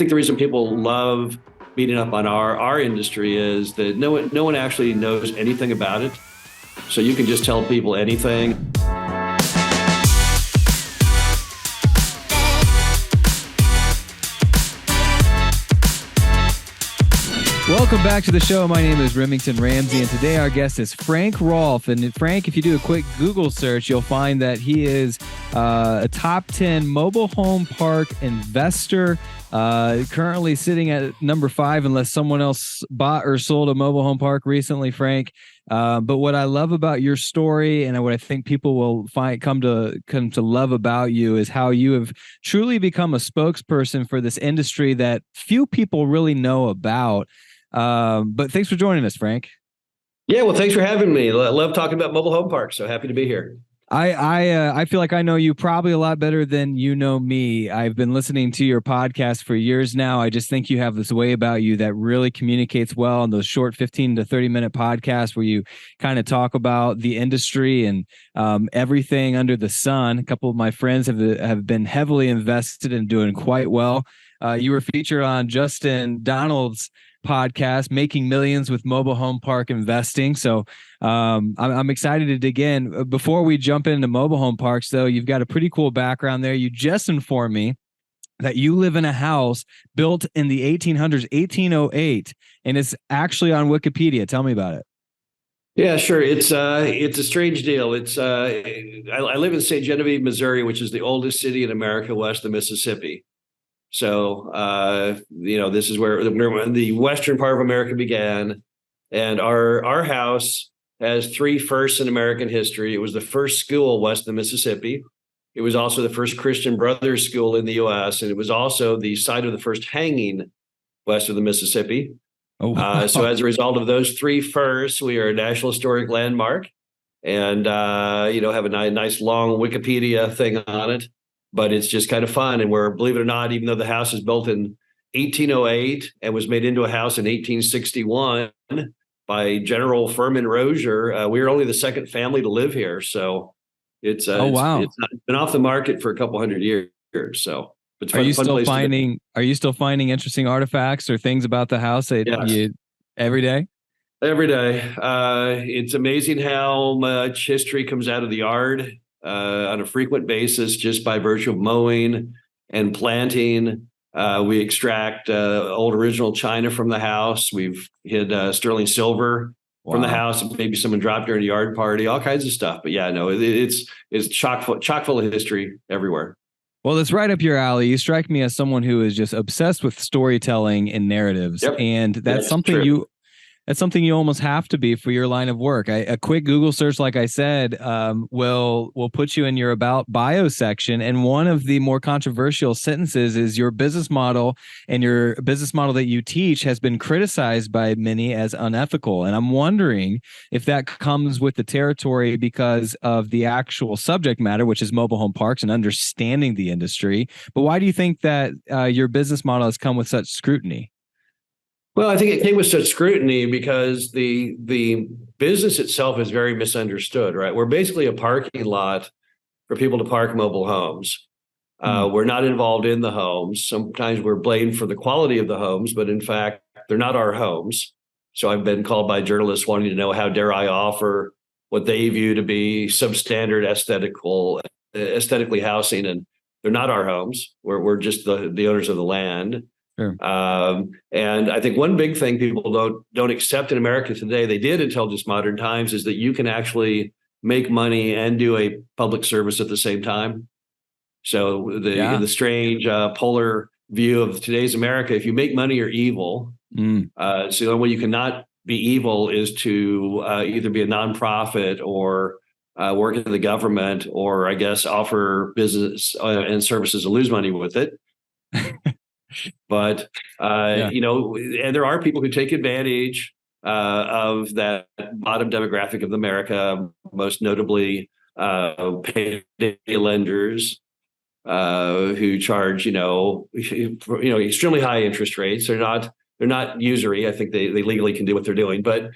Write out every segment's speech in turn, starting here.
think the reason people love beating up on our industry is that no one actually knows anything about it. So you can just tell people anything. Welcome back to the show. My name is Remington Ramsey, and today our guest is Frank Rolfe. And Frank, if you do a quick Google search, you'll find that he is a top 10 mobile home park investor, currently sitting at number 5, unless someone else bought or sold a mobile home park recently, Frank. But what I love about your story, and what I think people will come to love about you, is how you have truly become a spokesperson for this industry that few people really know about. But thanks for joining us, Frank. Yeah, well, thanks for having me. Love talking about mobile home parks. So happy to be here. I feel like I know you probably a lot better than you know me. I've been listening to your podcast for years now. I just think you have this way about you that really communicates well in those short 15 to 30-minute podcasts where you kind of talk about the industry and everything under the sun. A couple of my friends have been heavily invested and doing quite well. You were featured on Justin Donald's podcast, Making Millions with Mobile Home Park Investing. So I'm excited to dig in. Before we jump into mobile home parks, though, you've got a pretty cool background there. You just informed me that you live in a house built in the 1800s, 1808, and it's actually on Wikipedia. Tell me about it. Yeah, sure. It's a strange deal. I live in St. Genevieve, Missouri, which is the oldest city in America west of the Mississippi. So, this is where the western part of America began. And our house has 3 firsts in American history. It was the first school west of the Mississippi. It was also the first Christian Brothers school in the U.S. And it was also the site of the first hanging west of the Mississippi. Oh, wow. So as a result of those 3 firsts, we are a National Historic Landmark and, have a nice long Wikipedia thing on it. But it's just kind of fun. And believe it or not, even though the house is built in 1808 and was made into a house in 1861 by General Furman Rozier, we were only the second family to live here. So it's been off the market for a couple hundred years. So it's Are you still finding interesting artifacts or things about the house that you every day? Every day. It's amazing how much history comes out of the yard on a frequent basis, just by virtue of mowing and planting. We extract old original china from the house. We've hid sterling silver from the house. Maybe someone dropped during a yard party, all kinds of stuff. But yeah, no, it's chock full of history everywhere. Well, it's right up your alley. You strike me as someone who is just obsessed with storytelling and narratives. Yep. And that's something That's something you almost have to be for your line of work. A quick Google search, like I said, will put you in your About Bio section. And one of the more controversial sentences is your business model, and your business model that you teach has been criticized by many as unethical. And I'm wondering if that comes with the territory because of the actual subject matter, which is mobile home parks and understanding the industry. But why do you think that your business model has come with such scrutiny? Well, I think it came with such scrutiny because the business itself is very misunderstood, right? We're basically a parking lot for people to park mobile homes. We're not involved in the homes. Sometimes we're blamed for the quality of the homes, but in fact, they're not our homes. So I've been called by journalists wanting to know how dare I offer what they view to be substandard aesthetically housing, and they're not our homes. We're just the owners of the land. Sure. And I think one big thing people don't accept in America today, they did until just modern times, is that you can actually make money and do a public service at the same time. So the strange polar view of today's America, if you make money, you're evil. So the only way you cannot be evil is to either be a nonprofit or work in the government, or I guess offer business and services and lose money with it. But, and there are people who take advantage of that bottom demographic of America, most notably payday lenders who charge, extremely high interest rates. They're not usury. I think they legally can do what they're doing. But,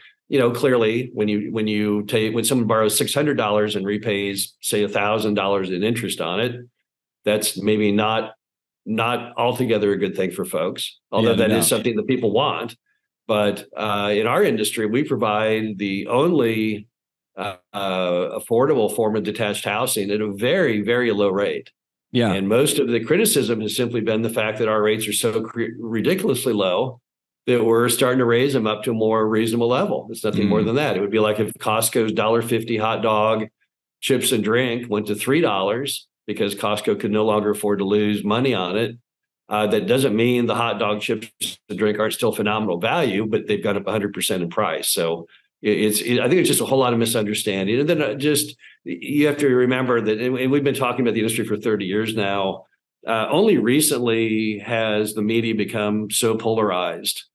clearly when someone borrows $600 and repays, say, $1,000 in interest on it, that's maybe not not altogether a good thing for folks, although Yeah, no that is doubt. something that people want. But in our industry, we provide the only affordable form of detached housing at a very, very low rate. Yeah. And most of the criticism has simply been the fact that our rates are so ridiculously low that we're starting to raise them up to a more reasonable level. It's nothing more than that. It would be like if Costco's $1.50 hot dog, chips and drink went to $3 because Costco could no longer afford to lose money on it. That doesn't mean the hot dog, chips, and drink aren't still phenomenal value, but they've gone up 100% in price. So I think it's just a whole lot of misunderstanding. And then you have to remember that, and we've been talking about the industry for 30 years now. Only recently has the media become so polarized,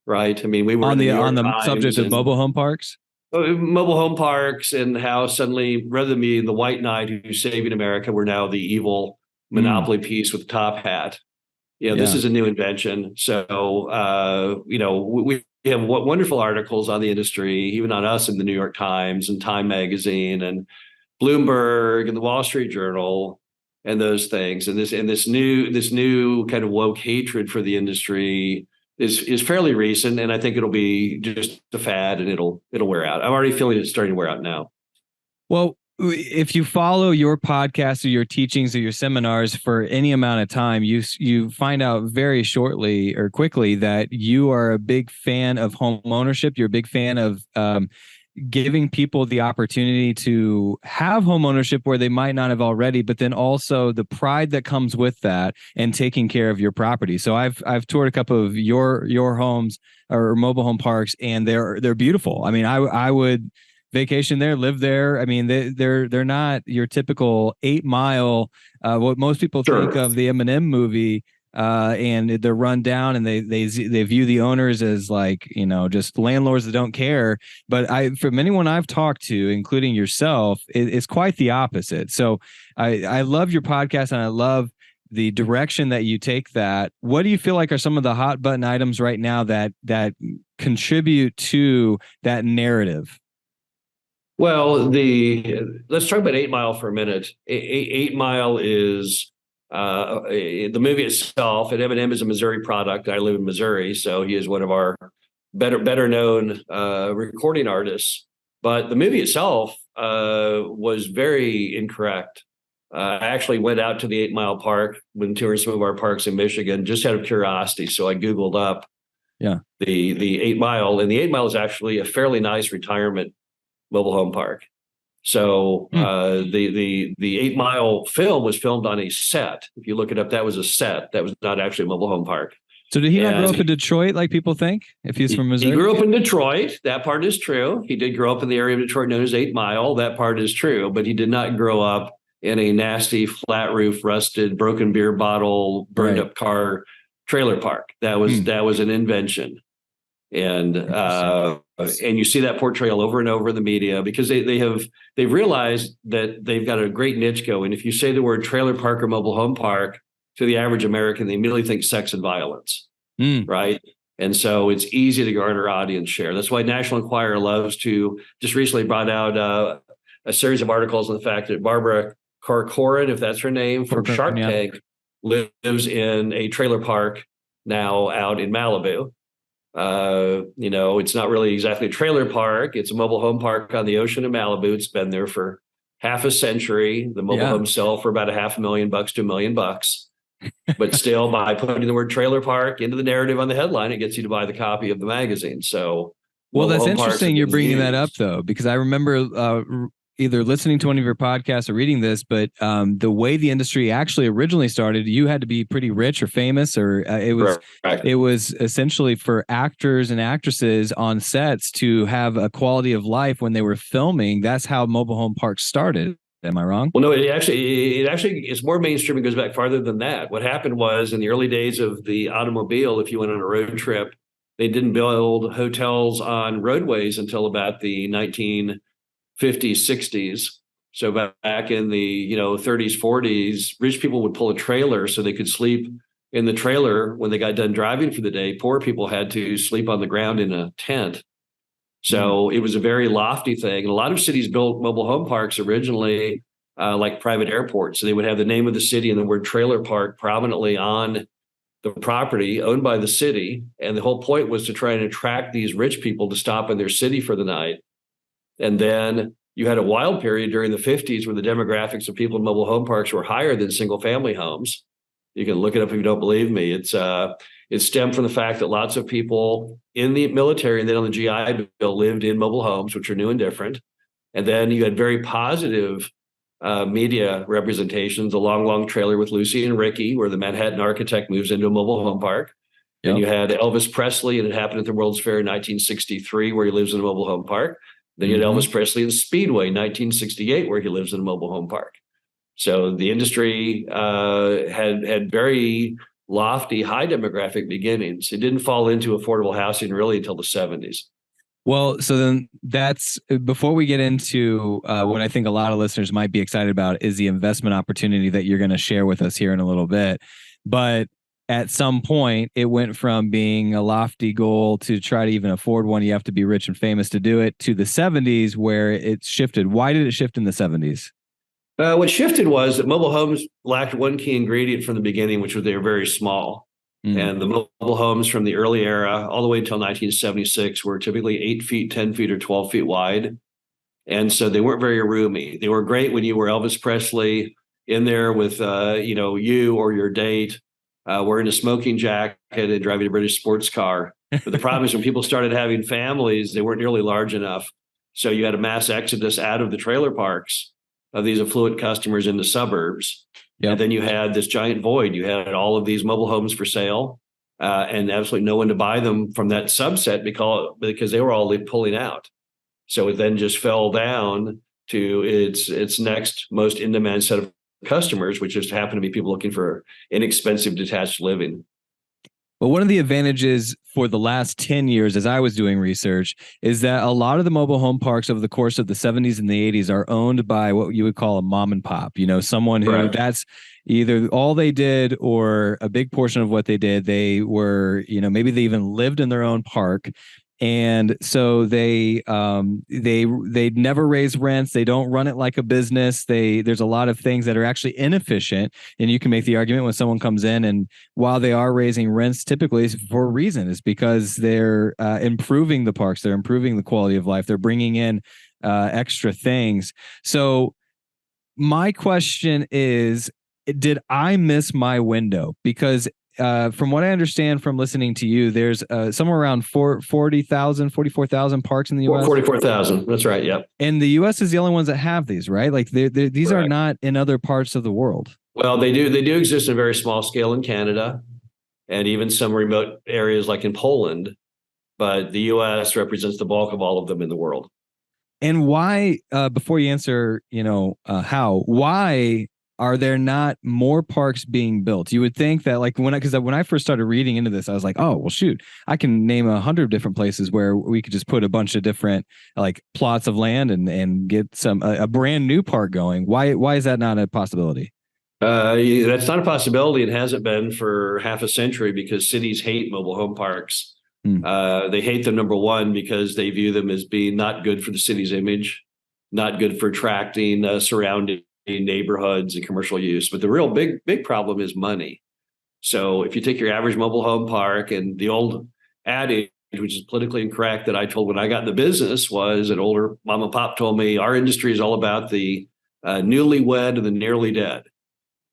right? I mean, we were On in the the New York subject Times of and mobile home parks. mobile home parks, and how suddenly, rather than being the white knight who's saving America, we're now the evil monopoly piece with the top hat. This is a new invention. So, we have wonderful articles on the industry, even on us in the New York Times and Time Magazine and Bloomberg and the Wall Street Journal and those things. And this new kind of woke hatred for the industry is fairly recent, and I think it'll be just a fad, and it'll wear out. I'm already feeling it starting to wear out now. Well, if you follow your podcast or your teachings or your seminars for any amount of time, you find out very shortly or quickly that you are a big fan of home ownership. You're a big fan of giving people the opportunity to have home ownership where they might not have already, but then also the pride that comes with that and taking care of your property. So I've toured a couple of your homes or mobile home parks, and they're beautiful. I mean, I would vacation there, live there. I mean, they're not your typical 8 Mile, what most people think of the Eminem movie. And they're run down, and they view the owners as like, just landlords that don't care. But from anyone I've talked to, including yourself, it's quite the opposite. So I love your podcast, and I love the direction that you take that. What do you feel like are some of the hot button items right now that contribute to that narrative? Well, let's talk about 8 Mile for a minute. 8 Mile is the movie itself, and Eminem is a Missouri product. I live in Missouri, so he is one of our better known recording artists. But the movie itself was very incorrect. I actually went out to the 8 Mile Park when touring some of our parks in Michigan, just out of curiosity. So I Googled up the 8 Mile, and the 8 Mile is actually a fairly nice retirement mobile home park. So the 8 Mile film was filmed on a set. If you look it up, that was a set. That was not actually a mobile home park. So did he not grow up in Detroit like people think, if he's from Missouri? He grew up in Detroit. That part is true. He did grow up in the area of Detroit known as 8 Mile. That part is true. But he did not grow up in a nasty, flat roof, rusted, broken beer bottle, burned up car trailer park. That was an invention. And you see that portrayal over and over in the media, because they've realized that they've got a great niche going. If you say the word trailer park or mobile home park to the average American, they immediately think sex and violence, right? And so it's easy to garner audience share. That's why National Enquirer loves to, just recently brought out a series of articles on the fact that Barbara Corcoran, if that's her name, from Shark Tank, lives in a trailer park now out in Malibu. It's not really exactly a trailer park. It's a mobile home park on the ocean in Malibu. It's been there for half a century. The mobile homes sell for about $500,000 to $1 million. But still, by putting the word trailer park into the narrative on the headline, it gets you to buy the copy of the magazine. So, well, that's interesting you're bringing that up, though, because I remember either listening to one of your podcasts or reading this, but the way the industry actually originally started, you had to be pretty rich or famous, or it was essentially for actors and actresses on sets to have a quality of life when they were filming. That's how mobile home parks started. Am I wrong? Well, no, it actually is more mainstream. It goes back farther than that. What happened was, in the early days of the automobile, if you went on a road trip, they didn't build hotels on roadways until about the 1950s, 60s. So back in the 30s, 40s, rich people would pull a trailer so they could sleep in the trailer when they got done driving for the day. Poor people had to sleep on the ground in a tent. So it was a very lofty thing. And a lot of cities built mobile home parks originally like private airports. So they would have the name of the city and the word trailer park prominently on the property owned by the city. And the whole point was to try and attract these rich people to stop in their city for the night. And then you had a wild period during the 50s where the demographics of people in mobile home parks were higher than single family homes. You can look it up if you don't believe me. It stemmed from the fact that lots of people in the military and then on the GI Bill lived in mobile homes, which are new and different. And then you had very positive media representations, the Long, Long Trailer with Lucy and Ricky, where the Manhattan architect moves into a mobile home park. Yep. And you had Elvis Presley, and it happened at the World's Fair in 1963, where he lives in a mobile home park. Then you had Elvis Presley in Speedway, 1968, where he lives in a mobile home park. So the industry had very lofty, high demographic beginnings. It didn't fall into affordable housing really until the 70s. Well, so then that's before we get into what I think a lot of listeners might be excited about is the investment opportunity that you're going to share with us here in a little bit. But at some point, it went from being a lofty goal to try to even afford one. You have to be rich and famous to do it, to the 70s where it shifted. Why did it shift in the 70s? What shifted was that mobile homes lacked one key ingredient from the beginning, which was they were very small. And the mobile homes from the early era all the way until 1976 were typically 8 feet, 10 feet, or 12 feet wide. And so they weren't very roomy. They were great when you were Elvis Presley in there with, you or your date wearing a smoking jacket and driving a British sports car. But the problem is when people started having families, they weren't nearly large enough. So you had a mass exodus out of the trailer parks of these affluent customers in the suburbs. Yep. And then you had this giant void. You had all of these mobile homes for sale and absolutely no one to buy them from that subset because they were all pulling out. So it then just fell down to its next most in-demand set of customers, which just happened to be people looking for inexpensive detached living. Well, one of the advantages for the last 10 years, as I was doing research, is that a lot of the mobile home parks over the course of the 70s and the 80s are owned by what you would call a mom and pop, someone who that's either all they did or a big portion of what they did. They were, maybe they even lived in their own park. And so they never raise rents. They don't run it like a business. There's a lot of things that are actually inefficient. And you can make the argument when someone comes in and while they are raising rents, typically it's for a reason. It's because they're improving the parks. They're improving the quality of life. They're bringing in extra things. So my question is, did I miss my window? Because from what I understand from listening to you, there's somewhere around 44,000 parks in the U.S. 44,000. That's right. Yep. And the U.S. is the only ones that have these, right? Like these are not in other parts of the world. Well, they do exist in a very small scale in Canada and even some remote areas like in Poland. But the U.S. represents the bulk of all of them in the world. And why, before you answer, why are there not more parks being built? You would think that because when I first started reading into this, I was like, oh, well, shoot, I can name 100 different places where we could just put a bunch of different plots of land and get a brand new park going. Why is that not a possibility? That's not a possibility. It hasn't been for half a century because cities hate mobile home parks. They hate them, number one, because they view them as being not good for the city's image, not good for attracting surrounding neighborhoods and commercial use. But the real big problem is money. So if you take your average mobile home park, and the old adage, which is politically incorrect, that I told when I got in the business, was an older mom and pop told me, our industry is all about the newlywed and the nearly dead.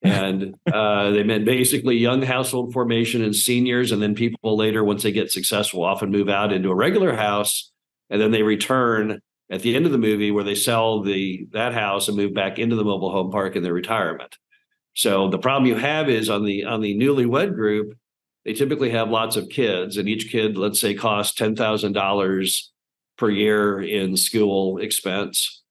And they meant basically young household formation and seniors. And then people later, once they get successful, often move out into a regular house. And then they return at the end of the movie where they sell that house and move back into the mobile home park in their retirement. So the problem you have is on the newlywed group, they typically have lots of kids, and each kid, let's say, costs $10,000 per year in school expense.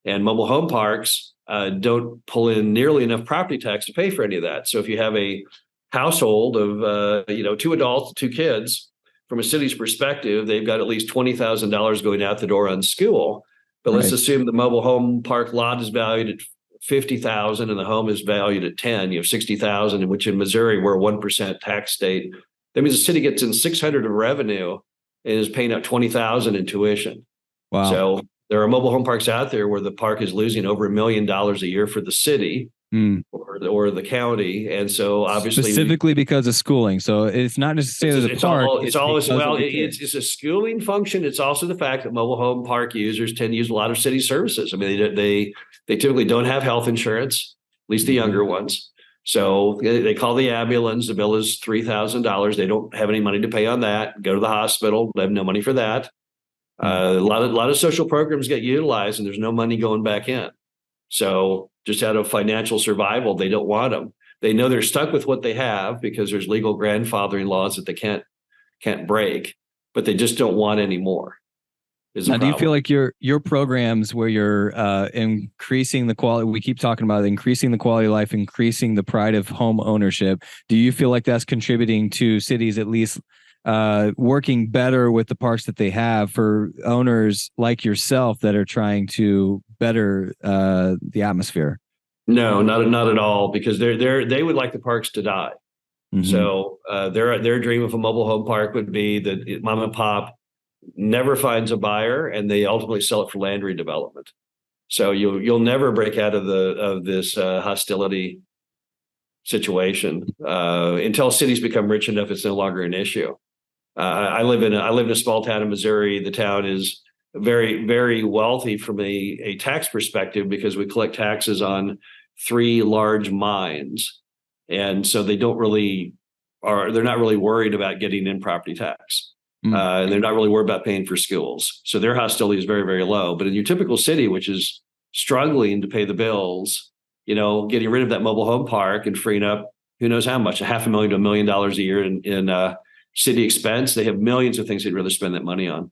And mobile home parks don't pull in nearly enough property tax to pay for any of that. So if you have a household of 2 adults, 2 kids, from a city's perspective, they've got at least $20,000 going out the door on school. But let's assume the mobile home park lot is valued at $50,000 and the home is valued at $10,000. You have $60,000, which in Missouri, we're a 1% tax state. That means the city gets in $600 of revenue and is paying out $20,000 in tuition. Wow. So There are mobile home parks out there where the park is losing over $1 million a year for the city or the county. And so obviously specifically because of schooling. So it's not necessarily the park. It's a schooling function. It's also the fact that mobile home park users tend to use a lot of city services. I mean, they typically don't have health insurance, at least the younger ones. So they call the ambulance. The bill is $3,000. They don't have any money to pay on that. Go to the hospital. They have no money for that. A lot of social programs get utilized, and there's no money going back in. So just out of financial survival, they don't want them. They know they're stuck with what they have because there's legal grandfathering laws that they can't break, but they just don't want any more. Now, do you feel like your programs where you're increasing the quality, we keep talking about increasing the quality of life, increasing the pride of home ownership, do you feel like that's contributing to cities at least working better with the parks that they have for owners like yourself that are trying to better the atmosphere? No, not at all, because they would like the parks to die. So their dream of a mobile home park would be that mom and pop never finds a buyer, and they ultimately sell it for land redevelopment. So you'll never break out of this hostility situation until cities become rich enough. It's no longer an issue. I live in a small town in Missouri. The town is very, very wealthy from a tax perspective because we collect taxes on 3 large mines, and so they're not really worried about getting in property tax. They're not really worried about paying for schools. So their hostility is very, very low. But in your typical city, which is struggling to pay the bills, getting rid of that mobile home park and freeing up who knows how much, $500,000 to $1 million a year in city expense, they have millions of things they'd rather spend that money on.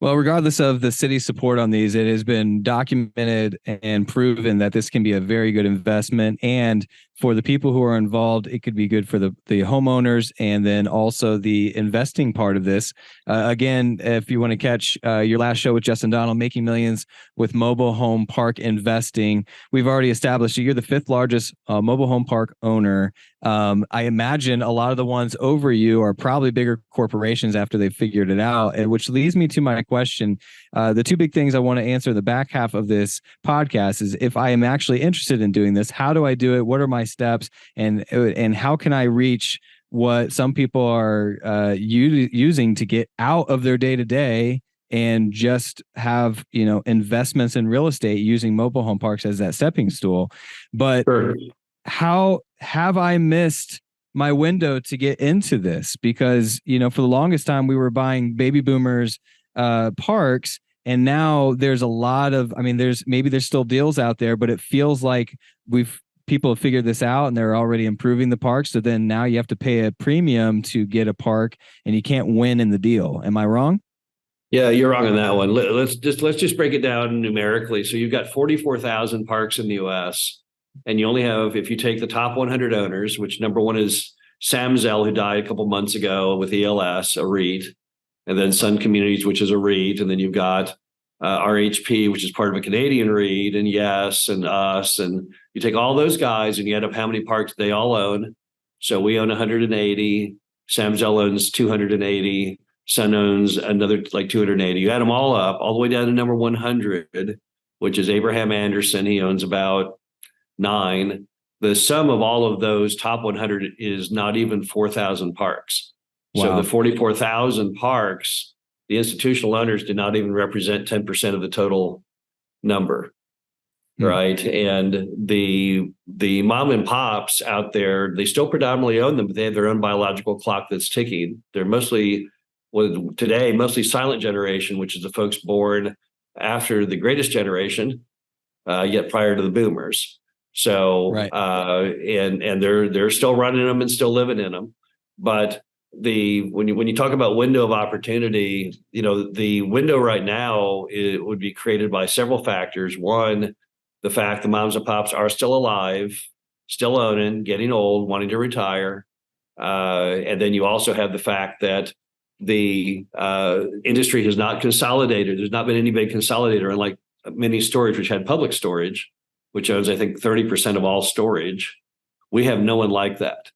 Well, regardless of the city's support on these, it has been documented and proven that this can be a very good investment. And for the people who are involved, it could be good for the homeowners and then also the investing part of this. Again, if you want to catch your last show with Justin Donald, Making Millions with Mobile Home Park Investing, we've already established that you're the 5th largest mobile home park owner. I imagine a lot of the ones over you are probably bigger corporations after they've figured it out, and which leads me to my question. The 2 big things I want to answer in the back half of this podcast is, if I am actually interested in doing this, how do I do it? What are my steps? And how can I reach what some people are using to get out of their day-to-day and just have, investments in real estate using mobile home parks as that stepping stool? But sure. How have I missed my window to get into this? Because, for the longest time we were buying baby boomers parks, and now there's a lot of, there's still deals out there, but it feels like people have figured this out and they're already improving the park. So then now you have to pay a premium to get a park and you can't win in the deal. Am I wrong? Yeah, you're wrong on that one. Let's just break it down numerically. So you've got 44,000 parks in the US, and you only have, if you take the top 100 owners, which number one is Sam Zell, who died a couple months ago with ELS, a REIT, and then Sun Communities, which is a REIT, and then you've got RHP, which is part of a Canadian REIT, and Yes, and us, and you take all those guys and you add up how many parks they all own. So we own 180, Sam Zell owns 280, Sun owns another like 280. You add them all up, all the way down to number 100, which is Abraham Anderson. He owns about 9. The sum of all of those top 100 is not even 4,000 parks. Wow. So the 44,000 parks, the institutional owners did not even represent 10% of the total number, right? And the mom and pops out there, they still predominantly own them, but they have their own biological clock that's ticking. They're mostly silent generation, which is the folks born after the greatest generation, yet prior to the boomers. So, right. And they're still running them and still living in them. But when you talk about window of opportunity, the window right now, it would be created by several factors. One, the fact the moms and pops are still alive, still owning, getting old, wanting to retire. And then you also have the fact that the industry has not consolidated. There's not been any big consolidator, unlike mini storage, which had Public Storage, which owns, I think, 30% of all storage. We have no one like that.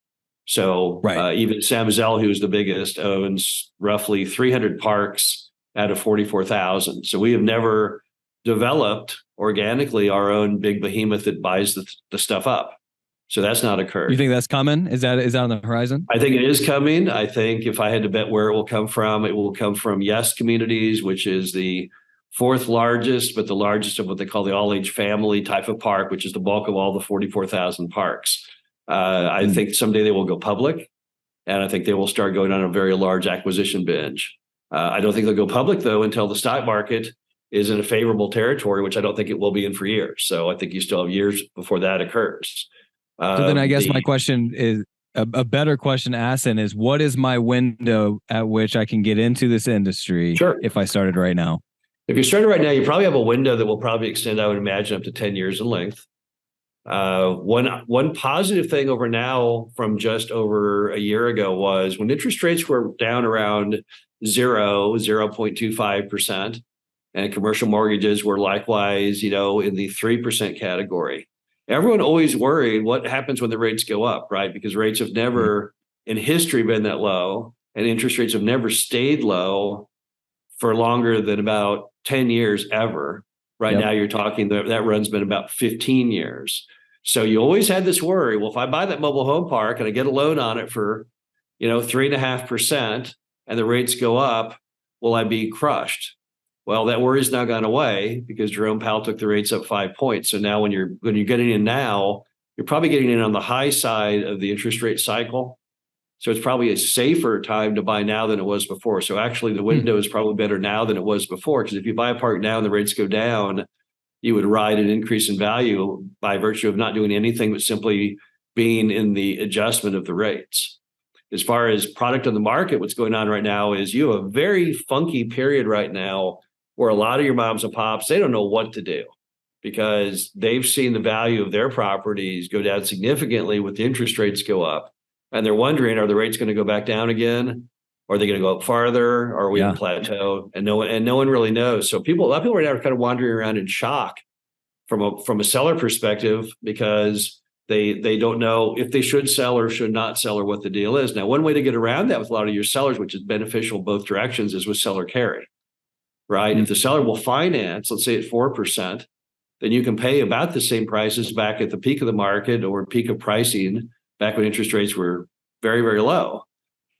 So right. Even Sam Zell, who's the biggest, owns roughly 300 parks out of 44,000. So we have never developed organically our own big behemoth that buys the stuff up. So that's not occurred. You think that's coming? Is that on the horizon? I think it is coming. I think if I had to bet where it will come from Yes Communities, which is the fourth largest, but the largest of what they call the all-age family type of park, which is the bulk of all the 44,000 parks. I think someday they will go public, and I think they will start going on a very large acquisition binge. I don't think they'll go public, though, until the stock market is in a favorable territory, which I don't think it will be in for years. So I think you still have years before that occurs. So then I guess my question is a better question to ask then is, what is my window at which I can get into this industry if I started right now? If you started right now, you probably have a window that will probably extend, I would imagine, up to 10 years in length. One positive thing over now from just over a year ago was when interest rates were down around 0.25%, and commercial mortgages were likewise, in the 3% category. Everyone always worried what happens when the rates go up, right? Because rates have never in history been that low, and interest rates have never stayed low for longer than about 10 years ever. Right now, you're talking that run's been about 15 years. So you always had this worry. Well, if I buy that mobile home park and I get a loan on it for, 3.5%, and the rates go up, will I be crushed? Well, that worry's now gone away because Jerome Powell took the rates up 5 points. So now when you're getting in now, you're probably getting in on the high side of the interest rate cycle. So it's probably a safer time to buy now than it was before. So actually the window is probably better now than it was before, because if you buy a park now and the rates go down, you would ride an increase in value by virtue of not doing anything but simply being in the adjustment of the rates. As far as product on the market, what's going on right now is you have a very funky period right now where a lot of your moms and pops, they don't know what to do because they've seen the value of their properties go down significantly with the interest rates go up. And they're wondering, are the rates going to go back down again? Or are they going to go up farther? Or are we in plateau? And no one really knows. So a lot of people right now are kind of wandering around in shock from a seller perspective because they don't know if they should sell or should not sell or what the deal is. Now, one way to get around that with a lot of your sellers, which is beneficial both directions, is with seller carry. Right? If the seller will finance, let's say at 4%, then you can pay about the same prices back at the peak of the market or peak of pricing back when interest rates were very, very low.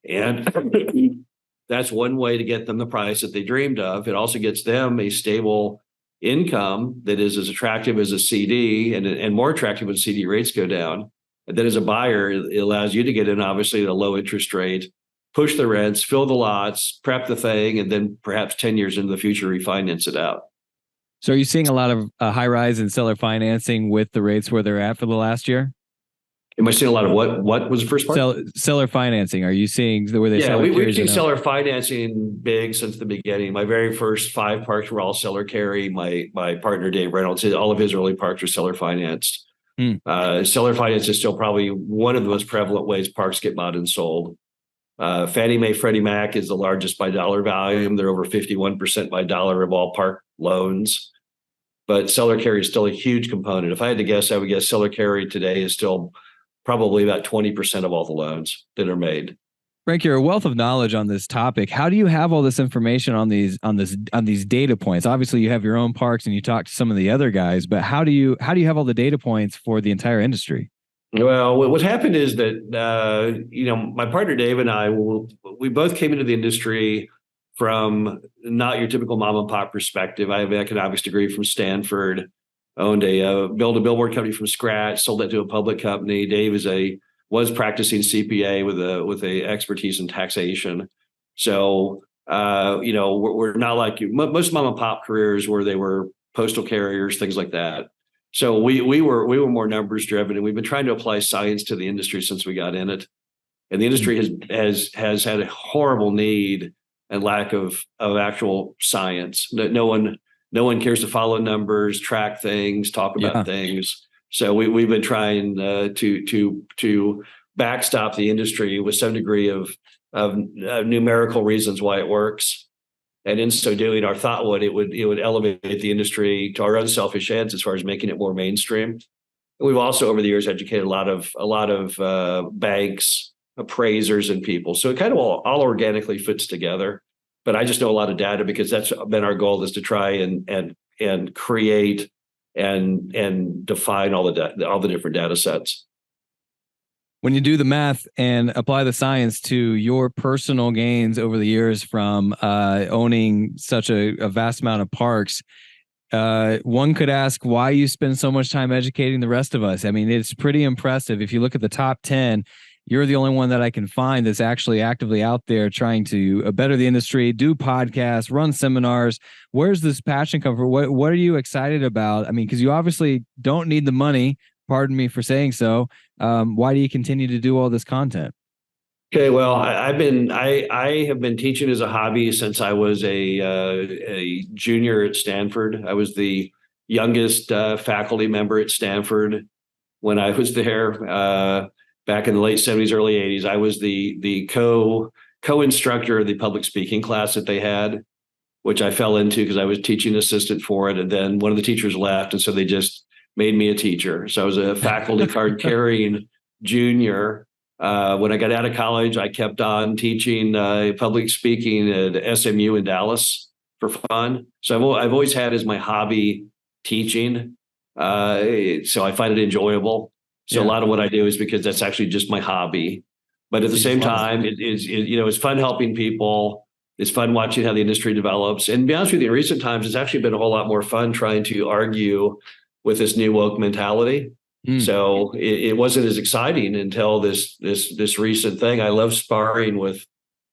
And that's one way to get them the price that they dreamed of. It also gets them a stable income that is as attractive as a CD and more attractive when CD rates go down. And then as a buyer, it allows you to get in, obviously, at a low interest rate, push the rents, fill the lots, prep the thing, and then perhaps 10 years into the future, refinance it out. So are you seeing a lot of high rise in seller financing with the rates where they're at for the last year? Am I seeing a lot of what? What was the first part? Seller financing. Are you seeing where they? Yeah, we've seen seller financing big since the beginning. My very first 5 parks were all seller carry. My partner Dave Reynolds, all of his early parks were seller financed. Seller finance is still probably one of the most prevalent ways parks get bought and sold. Fannie Mae, Freddie Mac is the largest by dollar volume. They're over 51% by dollar of all park loans. But seller carry is still a huge component. If I had to guess, I would guess seller carry today is still probably about 20% of all the loans that are made. Frank, you're a wealth of knowledge on this topic. How do you have all this information on these data points? Obviously, you have your own parks and you talk to some of the other guys, but how do you have all the data points for the entire industry? Well, what happened is that my partner Dave and I, we both came into the industry from not your typical mom and pop perspective. I have an economics degree from Stanford. Owned built a billboard company from scratch, sold that to a public company. Dave was practicing CPA with a expertise in taxation. So we're not like you. Most mom and pop careers where they were postal carriers, things like that. So we were more numbers driven, and we've been trying to apply science to the industry since we got in it. And the industry has had a horrible need and lack of actual science. No one cares to follow numbers, track things, talk about things. So we've been trying to backstop the industry with some degree of numerical reasons why it works. And in so doing, our thought it would elevate the industry to our own selfish ends as far as making it more mainstream. And we've also over the years educated a lot of banks, appraisers, and people. So it kind of all organically fits together. but I just know a lot of data because that's been our goal, is to try and create and define all the different data sets. When you do the math and apply the science to your personal gains over the years from owning such a vast amount of parks, one could ask why you spend so much time educating the rest of us. I mean, it's pretty impressive. If you look at the top 10, you're the only one that I can find that's actually actively out there trying to better the industry, do podcasts, run seminars. Where's this passion come from? What are you excited about? I mean, because you obviously don't need the money. Pardon me for saying so. Why do you continue to do all this content? Okay, well, I have been teaching as a hobby since I was a junior at Stanford. I was the youngest faculty member at Stanford when I was there back in the late 70s, early 80s. I was the co-instructor of the public speaking class that they had, which I fell into because I was teaching assistant for it, and then one of the teachers left, and so they just made me a teacher. So I was a faculty card carrying junior. When I got out of college, I kept on teaching public speaking at SMU in Dallas for fun. So I've always had as my hobby teaching. So I find it enjoyable. So a lot of what I do is because that's actually just my hobby. But at the same time, it's fun helping people. It's fun watching how the industry develops. And to be honest with you, in recent times, it's actually been a whole lot more fun trying to argue with this new woke mentality. So it wasn't as exciting until this recent thing. I love sparring with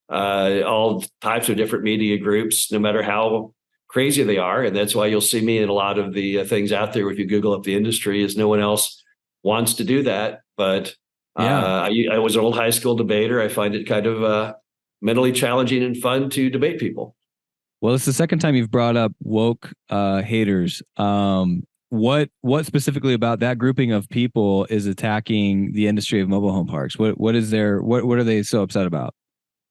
all types of different media groups, no matter how crazy they are, and that's why you'll see me in a lot of the things out there. If you Google up the industry, is no one else wants to do that. But I was an old high school debater. I find it kind of mentally challenging and fun to debate people. Well, it's the second time you've brought up woke haters. What specifically about that grouping of people is attacking the industry of mobile home parks? What are they so upset about?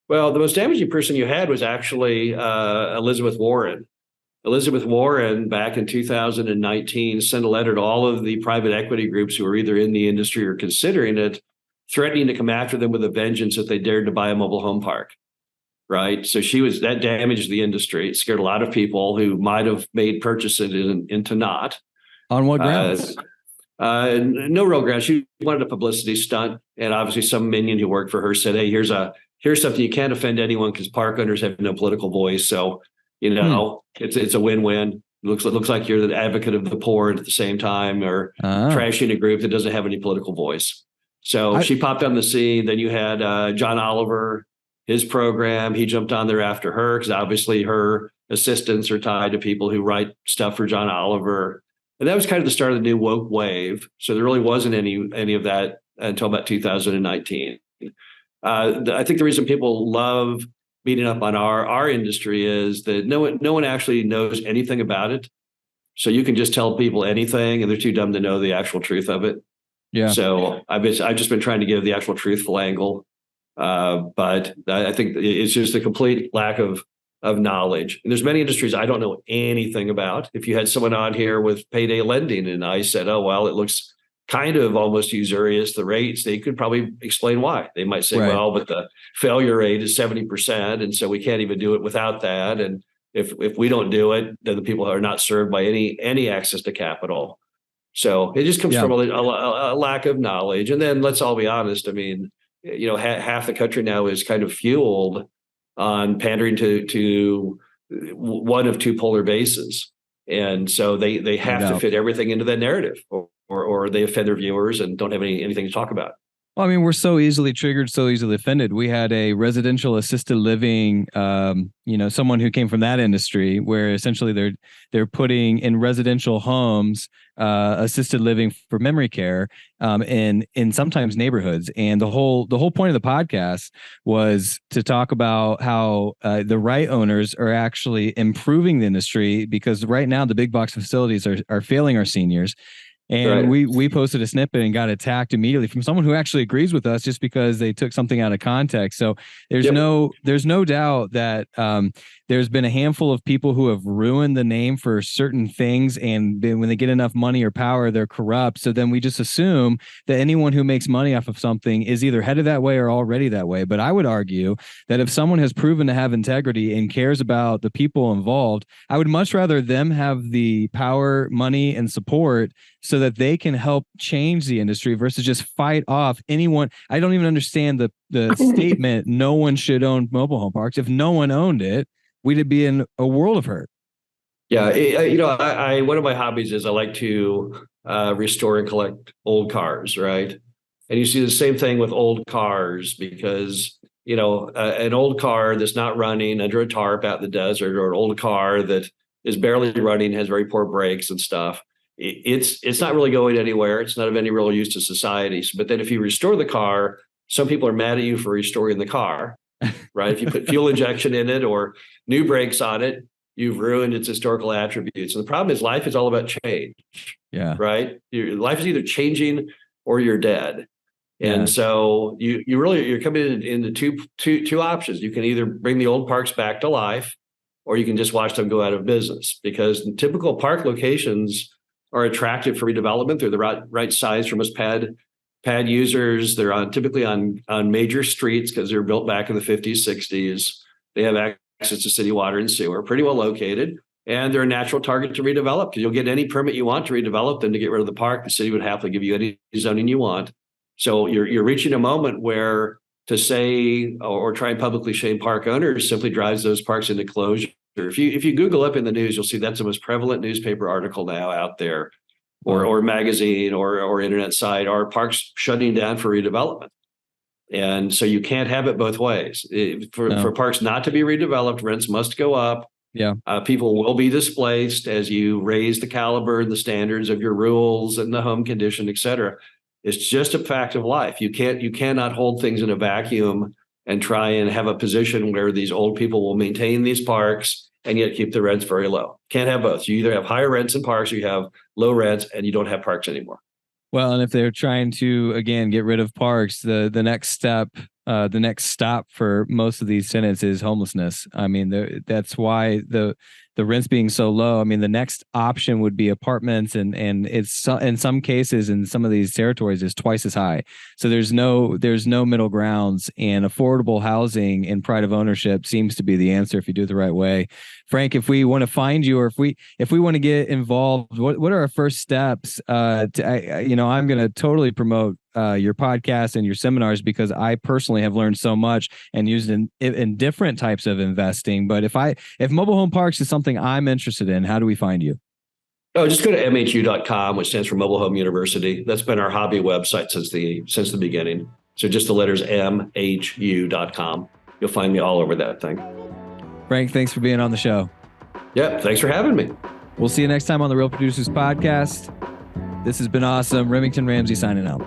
Well, the most damaging person you had was actually Elizabeth Warren. Elizabeth Warren, back in 2019, sent a letter to all of the private equity groups who are either in the industry or considering it, threatening to come after them with a vengeance if they dared to buy a mobile home park. Right. So that damaged the industry. It scared a lot of people who might have made purchases into not. On what grounds? No real grounds. She wanted a publicity stunt, and obviously some minion who worked for her said, "Hey, here's something. You can't offend anyone because park owners have no political voice. So, it's a win-win. It looks like you're the advocate of the poor and at the same time, or trashing a group that doesn't have any political voice." So she popped on the scene. Then you had John Oliver, his program. He jumped on there after her because obviously her assistants are tied to people who write stuff for John Oliver. And that was kind of the start of the new woke wave. So there really wasn't any of that until about 2019. I think the reason people love beating up on our industry is that no one actually knows anything about it. So you can just tell people anything, and they're too dumb to know the actual truth of it. Yeah. So I've just been trying to give the actual truthful angle, but I think it's just a complete lack of knowledge. And there's many industries I don't know anything about. If you had someone on here with payday lending and I said, "Oh, well, it looks kind of almost usurious, the rates," they could probably explain why. They might say, "Well, but the failure rate is 70%. And so we can't even do it without that. And if we don't do it, then the people are not served by any access to capital." So it just comes from a lack of knowledge. And then let's all be honest. I mean, half the country now is kind of fueled on pandering to one of two polar bases. And so they have to fit everything into that narrative, or they offend their viewers and don't have anything to talk about. Well, I mean, we're so easily triggered, so easily offended. We had a residential assisted living, someone who came from that industry, where essentially they're putting in residential homes assisted living for memory care in sometimes neighborhoods. And the whole point of the podcast was to talk about how the right owners are actually improving the industry, because right now the big box facilities are failing our seniors. And Right. we posted a snippet and got attacked immediately from someone who actually agrees with us just because they took something out of context. So there's Yep. no doubt that there's been a handful of people who have ruined the name for certain things, and then when they get enough money or power, they're corrupt. So then we just assume that anyone who makes money off of something is either headed that way or already that way. But I would argue that if someone has proven to have integrity and cares about the people involved, I would much rather them have the power, money, and support so that they can help change the industry versus just fight off anyone. I don't even understand the statement, no one should own mobile home parks. If no one owned it, we'd be in a world of hurt. Yeah. I one of my hobbies is I like to restore and collect old cars, right? And you see the same thing with old cars because, an old car that's not running under a tarp out in the desert, or an old car that is barely running, has very poor brakes and stuff. It's not really going anywhere. It's not of any real use to society. But then if you restore the car, some people are mad at you for restoring the car, right? If you put fuel injection in it or new brakes on it, you've ruined its historical attributes. And the problem is life is all about change. Yeah. Right. Your life is either changing or you're dead. And Yeah. so you're coming into two options. You can either bring the old parks back to life, or you can just watch them go out of business, because typical park locations are attractive for redevelopment. They're the right size for most pad users. They're typically on major streets because they're built back in the 50s, 60s. They have access to city water and sewer, pretty well located, and they're a natural target to redevelop because you'll get any permit you want to redevelop them. To get rid of the park, the city would happily give you any zoning you want. So you're reaching a moment where to say or try and publicly shame park owners simply drives those parks into closure. If you Google up in the news, you'll see that's the most prevalent newspaper article now out there, or magazine or internet site, are parks shutting down for redevelopment. And so you can't have it both ways. For parks not to be redeveloped, rents must go up. Yeah. People will be displaced as you raise the caliber and the standards of your rules and the home condition, et cetera. It's just a fact of life. You cannot hold things in a vacuum and try and have a position where these old people will maintain these parks and yet keep the rents very low. Can't have both. You either have higher rents in parks, or you have low rents and you don't have parks anymore. Well, and if they're trying to, again, get rid of parks, the next step, the next stop for most of these tenants is homelessness. I mean, that's why the rents being so low. I mean, the next option would be apartments, and it's in some cases in some of these territories is twice as high. So there's no middle grounds, and affordable housing and pride of ownership seems to be the answer if you do it the right way. Frank, if we want to find you, or if we want to get involved, what are our first steps? I'm going to totally promote your podcast and your seminars, because I personally have learned so much and used in different types of investing. But if mobile home parks is something I'm interested in, how do we find you? Oh, just go to mhu.com, which stands for Mobile Home University. That's been our hobby website since the beginning. So just the letters mhu.com. You'll find me all over that thing. Frank, thanks for being on the show. Yep, thanks for having me. We'll see you next time on the Real Producers Podcast. This has been awesome. Remington Ramsey signing out.